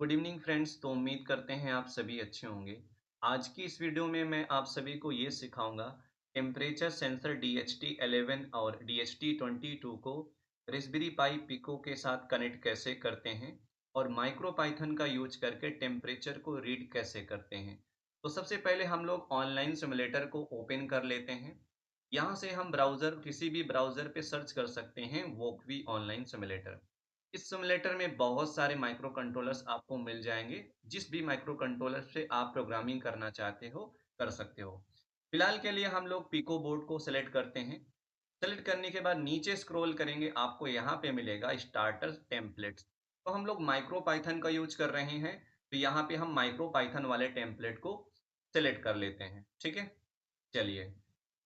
Good evening friends. तो उम्मीद करते हैं आप सभी अच्छे होंगे। आज की इस वीडियो में मैं आप सभी को ये सिखाऊंगा टेम्परेचर सेंसर DHT11 और DHT22 को रास्पबेरी पाई पिको के साथ कनेक्ट कैसे करते हैं और माइक्रो पाइथन का यूज करके टेम्परेचर को रीड कैसे करते हैं। तो सबसे पहले हम लोग ऑनलाइन सिमुलेटर को ओपन कर लेते हैं। यहाँ से हम ब्राउज़र किसी भी ब्राउज़र पे सर्च कर सकते हैं वोकवी ऑनलाइन सिमुलेटर। इस सिमुलेटर में बहुत सारे माइक्रो कंट्रोलर्स आपको मिल जाएंगे। जिस भी माइक्रो कंट्रोलर से आप प्रोग्रामिंग करना चाहते हो कर सकते हो। फिलहाल के लिए हम लोग पिको बोर्ड को सेलेक्ट करते हैं। सेलेक्ट करने के बाद नीचे स्क्रॉल करेंगे, आपको यहाँ पे मिलेगा स्टार्टर टेम्पलेट्स। तो हम लोग माइक्रो पाइथन का यूज कर रहे हैं, तो यहाँ पे हम माइक्रो पाइथन वाले टेम्पलेट को सेलेक्ट कर लेते हैं। ठीक है, चलिए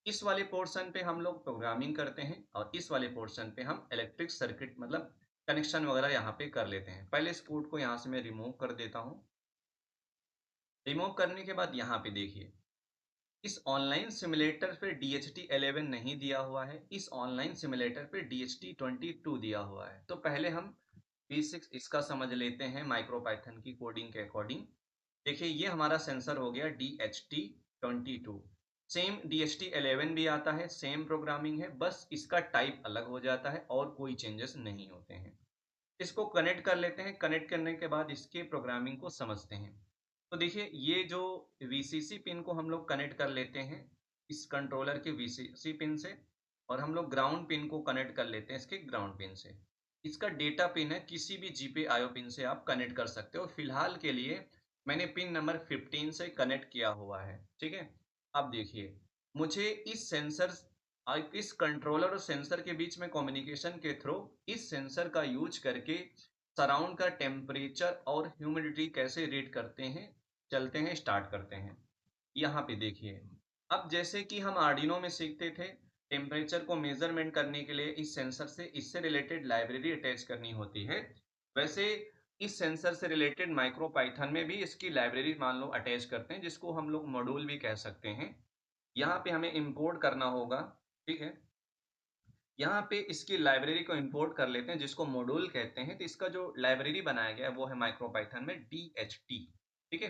इस वाले पोर्शन पे हम लोग प्रोग्रामिंग करते हैं और इस वाले पोर्शन पे हम इलेक्ट्रिक सर्किट मतलब कनेक्शन वगैरह यहाँ पे कर लेते हैं। पहले इस कोड को यहाँ से मैं रिमूव कर देता हूँ। रिमूव करने के बाद यहाँ पे देखिए, इस ऑनलाइन सिमुलेटर पे DHT11 नहीं दिया हुआ है, इस ऑनलाइन सिमुलेटर पे DHT22 दिया हुआ है। तो पहले हम बेसिक्स इसका समझ लेते हैं माइक्रो पाइथन की कोडिंग के अकॉर्डिंग। देखिए ये हमारा सेंसर हो गया DHT22। सेम DHT11 भी आता है, सेम प्रोग्रामिंग है, बस इसका टाइप अलग हो जाता है और कोई चेंजेस नहीं होते हैं। इसको कनेक्ट कर लेते हैं। कनेक्ट करने के बाद इसके प्रोग्रामिंग को समझते हैं। तो देखिए ये जो VCC पिन को हम लोग कनेक्ट कर लेते हैं इस कंट्रोलर के VCC पिन से, और हम लोग ग्राउंड पिन को कनेक्ट कर लेते हैं इसके ग्राउंड पिन से। इसका डेटा पिन है, किसी भी GPIO पिन से आप कनेक्ट कर सकते हो। फिलहाल के लिए मैंने पिन नंबर 15 से कनेक्ट किया हुआ है। ठीक है, अब देखिए मुझे इस सेंसर इस कंट्रोलर और सेंसर के बीच में कम्युनिकेशन के थ्रू इस सेंसर का यूज करके सराउंड का टेम्परेचर और ह्यूमिडिटी कैसे रीड करते हैं, चलते हैं स्टार्ट करते हैं। यहाँ पे देखिए, अब जैसे कि हम आर्डिनो में सीखते थे, टेम्परेचर को मेजरमेंट करने के लिए इस सेंसर से इससे रिलेटेड लाइब्रेरी अटैच करनी होती है। वैसे इस सेंसर से रिलेटेड माइक्रो पाइथन में भी इसकी लाइब्रेरी मान लो अटैच करते हैं, जिसको हम लोग मॉड्यूल भी कह सकते हैं। यहाँ पे हमें इंपोर्ट करना होगा। ठीक है, यहाँ पे इसकी लाइब्रेरी को इंपोर्ट कर लेते हैं जिसको मॉड्यूल कहते हैं। तो इसका जो लाइब्रेरी बनाया गया है वो है माइक्रो पाइथन में DHT। ठीक है,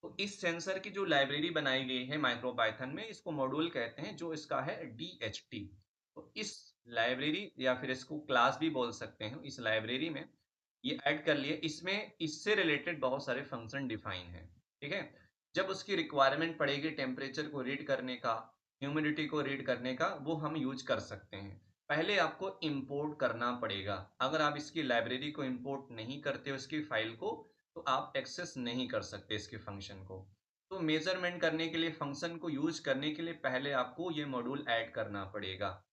तो इस सेंसर की जो लाइब्रेरी बनाई गई है माइक्रो पाइथन में, इसको मॉड्यूल कहते हैं, जो इसका है DHT। तो इस लाइब्रेरी या फिर इसको क्लास भी बोल सकते हैं, इस लाइब्रेरी में ये ऐड कर लिए। इसमें इससे रिलेटेड बहुत सारे फंक्शन डिफाइन है। ठीक है, जब उसकी रिक्वायरमेंट पड़ेगी टेम्परेचर को रीड करने का, ह्यूमिडिटी को रीड करने का, वो हम यूज कर सकते हैं। पहले आपको इंपोर्ट करना पड़ेगा। अगर आप इसकी लाइब्रेरी को इंपोर्ट नहीं करते हो इसकी फाइल को, तो आप एक्सेस नहीं कर सकते इसके फंक्शन को। तो मेजरमेंट करने के लिए, फंक्शन को यूज करने के लिए पहले आपको ये मॉड्यूल ऐड करना पड़ेगा।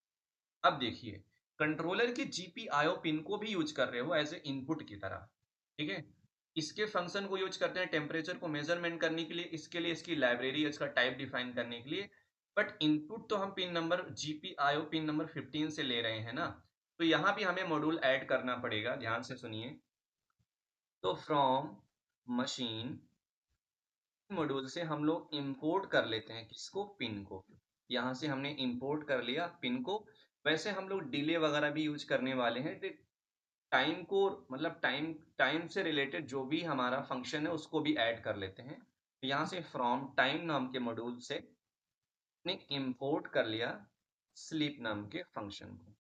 अब देखिए, कंट्रोलर के GPIO पिन को भी यूज कर रहे हो एज ए इनपुट की तरह। ठीक है, इसके फंक्शन को यूज करते हैं टेम्परेचर को मेजरमेंट करने के लिए, इसके लिए इसकी लाइब्रेरी, इसका टाइप डिफाइन करने के लिए। बट इनपुट तो हम pin number GPIO pin number 15 से ले रहे हैं ना, तो यहाँ भी हमें मॉड्यूल ऐड करना पड़ेगा। ध्यान से सुनिए। तो फ्रॉम मशीन मॉड्यूल से हम लोग इंपोर्ट कर लेते हैं किसको, पिन को। यहाँ से हमने इंपोर्ट कर लिया पिन को। वैसे हम लोग डिले वगैरह भी यूज करने वाले हैं। टाइम को मतलब टाइम टाइम से रिलेटेड जो भी हमारा फंक्शन है उसको भी ऐड कर लेते हैं। तो यहाँ से फ्रॉम टाइम नाम के मॉड्यूल से ने इंपोर्ट कर लिया स्लीप नाम के फंक्शन को।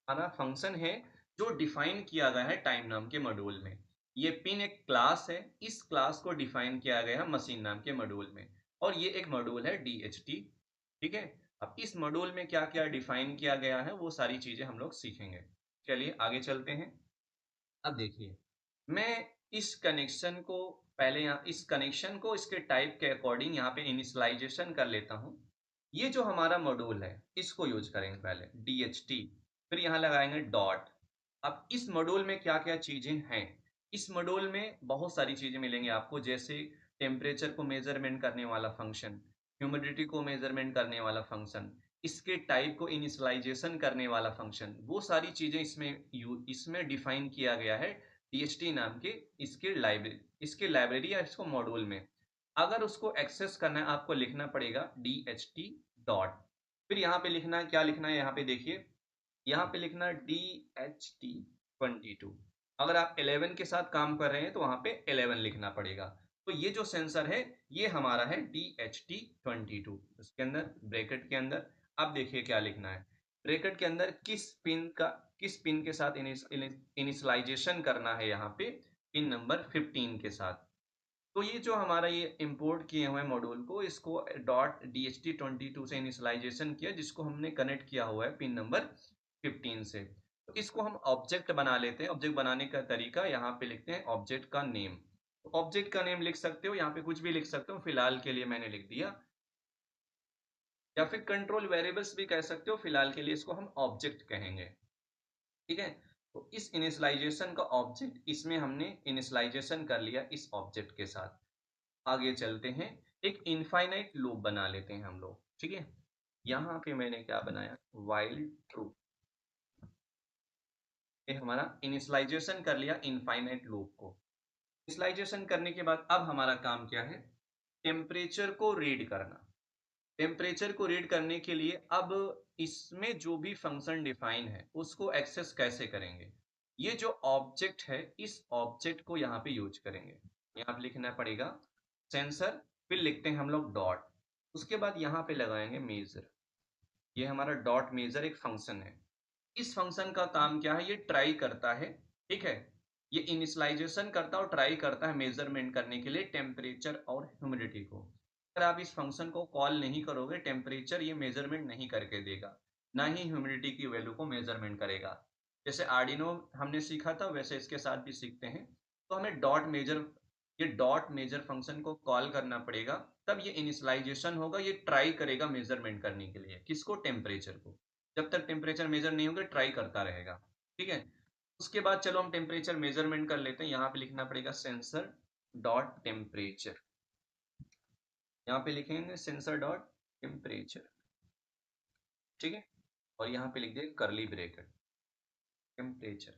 हमारा फंक्शन है जो डिफाइन किया गया है टाइम नाम के मॉड्यूल में। ये पिन एक क्लास है, इस क्लास को डिफाइन किया गया है मशीन नाम के मॉड्यूल में, और ये एक मॉड्यूल है DHT। ठीक है, अब इस मॉड्यूल में क्या क्या डिफाइन किया गया है वो सारी चीजें हम लोग सीखेंगे। चलिए आगे चलते हैं। अब देखिए, मैं इस कनेक्शन को पहले यहाँ इस कनेक्शन को इसके टाइप के अकॉर्डिंग यहाँ पे इनिशियलाइजेशन कर लेता हूँ। ये जो हमारा मॉड्यूल है इसको यूज करेंगे पहले DHT, फिर यहाँ लगाएंगे डॉट। अब इस मॉड्यूल में क्या क्या चीजें हैं, इस मॉड्यूल में बहुत सारी चीजें मिलेंगी आपको, जैसे टेम्परेचर को मेजरमेंट करने वाला फंक्शन, ह्यूमिडिटी को मेजरमेंट करने वाला फंक्शन, इसके टाइप को इनिशियलाइजेशन करने वाला फंक्शन, वो सारी चीजें इसमें डिफाइन किया गया है DHT नाम के इसके लाइब्रेरी या इसको मॉड्यूल में। अगर उसको एक्सेस करना है आपको लिखना पड़ेगा DHT डॉट। फिर यहाँ पे लिखना है, क्या लिखना है यहाँ पे देखिए, यहाँ पे लिखना DHT22। अगर आप 11 के साथ काम कर रहे हैं तो वहां पे 11 लिखना पड़ेगा। तो ये जो सेंसर है ये हमारा है DHT22। इसके अंदर ब्रैकेट के अंदर अब देखिए क्या लिखना है। ब्रैकेट के अंदर किस पिन के साथ इनिशियलाइजेशन करना है, यहाँ पे पिन नंबर 15 के साथ। तो ये जो हमारा ये इंपोर्ट किए हुए मॉड्यूल को, इसको .DHT22 से इनिशियलाइजेशन किया, जिसको हमने कनेक्ट किया हुआ है पिन नंबर 15 से। तो इसको हम ऑब्जेक्ट बना लेते हैं। ऑब्जेक्ट बनाने का तरीका यहाँ पे लिखते हैं ऑब्जेक्ट का नेम। तो ऑब्जेक्ट का नेम लिख सकते हो, यहाँ पे कुछ भी लिख सकते हो, फिलहाल के लिए मैंने लिख दिया, या फिर कंट्रोल वेरिएबल्स भी कह सकते हो, फिलहाल के लिए इसको हम ऑब्जेक्ट कहेंगे। ठीक है। तो इस इनिशियलाइजेशन का ऑब्जेक्ट, इसमें हमने इनिशियलाइजेशन कर लिया इस ऑब्जेक्ट के साथ। आगे चलते हैं, एक इनफाइनाइट लूप बना लेते हैं हम लोग। ठीक है। यहाँ पे मैंने क्या बनाया, वाइल ट्रू। ये हमारा इनिशियलाइजेशन कर लिया इनफाइनाइट लूप को। इनिशियलाइजेशन करने के बाद अब हमारा काम क्या है, टेम्परेचर को रीड करना। टेम्परेचर को रीड करने के लिए अब इसमें जो भी फंक्शन डिफाइन है उसको एक्सेस कैसे करेंगे। ये जो ऑब्जेक्ट है, इस ऑब्जेक्ट को यहाँ पे यूज करेंगे। यहाँ पे लिखना पड़ेगा सेंसर, फिर लिखते हैं हम लोग डॉट, उसके बाद यहाँ पे लगाएंगे मेजर। ये हमारा डॉट मेजर एक फंक्शन है। इस फंक्शन का काम क्या है, ये ट्राई करता है। ठीक है। ये इनिशियलाइजेशन करता है और ट्राई करता है मेजरमेंट करने के लिए टेम्परेचर और ह्यूमिडिटी को। अगर आप इस फंक्शन को कॉल नहीं करोगे, टेम्परेचर ये मेजरमेंट नहीं करके देगा, ना ही ह्यूमिडिटी की वैल्यू को मेजरमेंट करेगा। जैसे आर्डिनो हमने सीखा था, वैसे इसके साथ भी सीखते हैं। तो हमें डॉट मेजर फंक्शन को कॉल करना पड़ेगा, तब ये इनिशियलाइजेशन होगा, ये ट्राई करेगा मेजरमेंट करने के लिए। किसको, टेम्परेचर को। जब तक टेम्परेचर मेजर नहीं होगा ट्राई करता रहेगा। ठीक है। उसके बाद चलो हम टेम्परेचर मेजरमेंट कर लेते हैं। यहाँ पे लिखना पड़ेगा सेंसर डॉट टेम्परेचर। यहाँ पे लिखेंगे सेंसर डॉट टेम्परेचर। ठीक है। और यहाँ पे लिख दिया करली ब्रैकेट टेम्परेचर।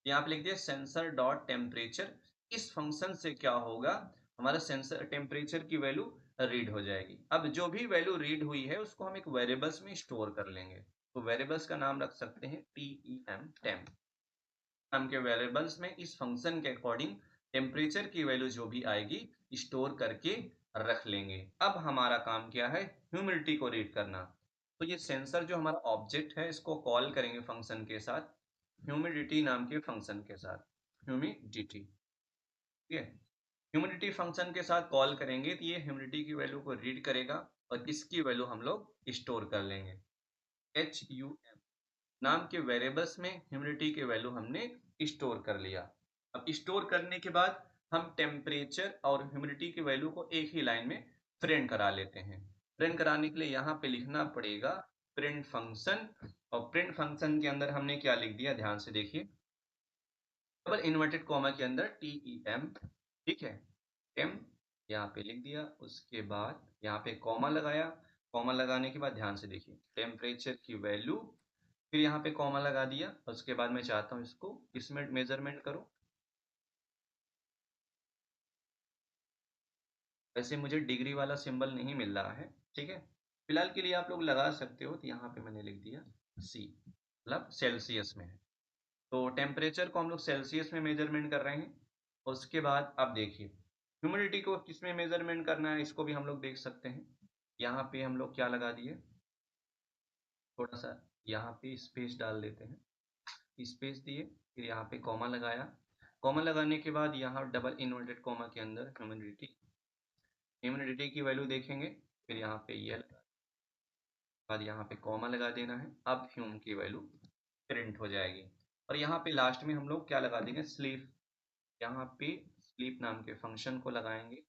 यहाँ पे लिख दिया सेंसर डॉट टेम्परेचर। इस फंक्शन से क्या होगा, हमारा सेंसर टेम्परेचर की वैल्यू रीड हो जाएगी। अब जो भी वैल्यू रीड हुई है उसको हम एक वेरिएबल्स में स्टोर कर लेंगे। तो वेरिएबल्स का नाम रख सकते हैं टेम। नाम के वेरिएबल्स में इस फंक्शन के अकॉर्डिंग टेम्परेचर की वैल्यू जो भी आएगी स्टोर करके रख लेंगे। अब हमारा काम क्या है, ह्यूमिडिटी को रीड करना। तो ये सेंसर जो हमारा ऑब्जेक्ट है, इसको कॉल करेंगे फंक्शन के साथ, ह्यूमिडिटी नाम के फंक्शन के साथ, ह्यूमिडिटी। ठीक है। ह्यूमिडिटी फंक्शन के साथ कॉल करेंगे तो ये ह्यूमिडिटी की वैल्यू को रीड करेगा और इसकी वैल्यू हम लोग स्टोर कर लेंगे। HUM नाम के वेरिएबल्स में ह्यूमिडिटी के वैल्यू हमने स्टोर कर लिया। अब स्टोर करने के बाद हम टेम्परेचर और ह्यूमिडिटी की वैल्यू को एक ही लाइन में प्रिंट करा लेते हैं। प्रिंट कराने के लिए यहाँ पे लिखना पड़ेगा प्रिंट फंक्शन। और प्रिंट फंक्शन के अंदर हमने क्या लिख दिया, ध्यान से देखिए, डबल इन्वर्टेड कॉमा के अंदर TEM। ठीक है। टेम यहाँ पे लिख दिया, उसके बाद यहाँ पे कॉमा लगाया। कॉमा लगाने के बाद ध्यान से देखिए, टेम्परेचर की वैल्यू, फिर यहाँ पे कॉमा लगा दिया। उसके बाद मैं चाहता हूँ इसको इसमें मेजरमेंट करो। वैसे मुझे डिग्री वाला सिंबल नहीं मिल रहा है। ठीक है। फिलहाल के लिए आप लोग लगा सकते हो। तो यहाँ पे मैंने लिख दिया C, मतलब सेल्सियस में है। तो टेम्परेचर को हम लोग सेल्सियस में मेजरमेंट कर रहे हैं। उसके बाद अब देखिए, ह्यूमिडिटी को किस में मेजरमेंट करना है, इसको भी हम लोग देख सकते हैं। यहाँ पे हम लोग क्या लगा दिए, थोड़ा सा यहाँ पे स्पेस डाल देते हैं, स्पेस दिए, फिर यहाँ पे कॉमा लगाया। कॉमा लगाने के बाद यहाँ डबल इन्वर्टेड कॉमा के अंदर ह्यूमिडिटी की वैल्यू देखेंगे, फिर यहाँ पे ये बाद यहाँ पे कॉमा लगा देना है। अब ह्यूम की वैल्यू प्रिंट हो जाएगी। और यहाँ पे लास्ट में हम लोग क्या लगा देंगे, स्लीप। यहाँ पे स्लीप नाम के फंक्शन को लगाएंगे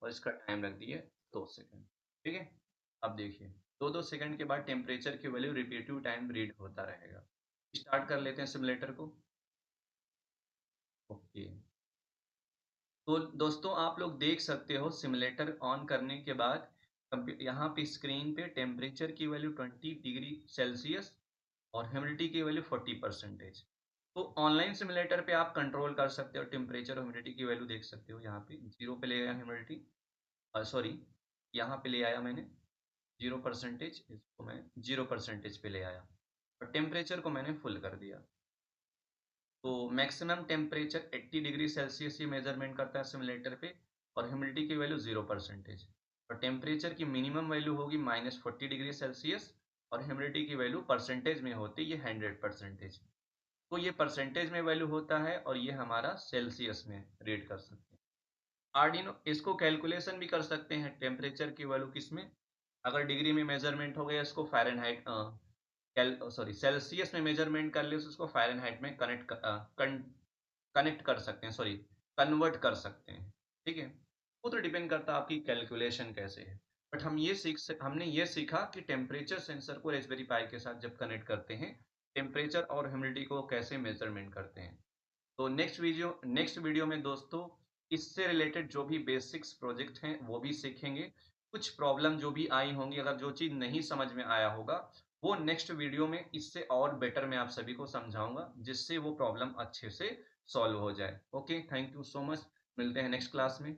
और इसका टाइम रख दिए 2 सेकंड। ठीक है। अब देखिए, 2-2 सेकंड के बाद टेम्परेचर की वैल्यू रिपीटिव टाइम रीड होता रहेगा। स्टार्ट कर लेते हैं सिमुलेटर को। ओके। तो दोस्तों आप लोग देख सकते हो सिमुलेटर ऑन करने के बाद यहाँ पे स्क्रीन पे टेम्परेचर की वैल्यू 20 डिग्री सेल्सियस और ह्यूमिडिटी की वैल्यू 40%। तो ऑनलाइन सिमुलेटर पे आप कंट्रोल कर सकते हो, टेम्परेचर और ह्यूमिडिटी की वैल्यू देख सकते हो। यहाँ पे 0 पे ले आया ह्यूमिडिटी, सॉरी, यहाँ पे ले आया मैंने 0%, इसको मैं 0% पे ले आया और टेम्परेचर को मैंने फुल कर दिया। तो मैक्सिमम टेम्परेचर 80 डिग्री सेल्सियस ये मेजरमेंट करता है सिमुलेटर पे, और ह्यूमिडिटी की वैल्यू 0%। और टेम्परेचर की मिनिमम वैल्यू होगी -40 डिग्री सेल्सियस, और ह्यूमिडिटी की वैल्यू परसेंटेज में होती है, ये 100%। तो ये परसेंटेज में वैल्यू होता है, और ये हमारा सेल्सियस में रीड कर सकते हैं। आर्डिनो इसको कैलकुलेशन भी कर सकते हैं टेम्परेचर की वैल्यू किसमें, अगर डिग्री में मेजरमेंट हो गया इसको फ़ारेनहाइट सेल्सियस में मेजरमेंट कर लिया तो उसको फ़ारेनहाइट में कनेक्ट कर सकते हैं, सॉरी, कन्वर्ट कर सकते हैं। ठीक है? वो तो डिपेंड करता है आपकी कैलकुलेशन कैसे है। बट हमने ये सीखा कि टेम्परेचर सेंसर को रास्पबेरी पाई के साथ जब कनेक्ट करते हैं, टेम्परेचर और ह्यूमिडिटी को कैसे मेजरमेंट करते हैं। तो नेक्स्ट वीडियो में दोस्तों इससे रिलेटेड जो भी बेसिक्स प्रोजेक्ट हैं वो भी सीखेंगे। कुछ प्रॉब्लम जो भी आई होंगी, अगर जो चीज़ नहीं समझ में आया होगा, वो नेक्स्ट वीडियो में इससे और बेटर मैं आप सभी को समझाऊँगा, जिससे वो प्रॉब्लम अच्छे से सॉल्व हो जाए। Okay, thank you so much. मिलते हैं नेक्स्ट क्लास में।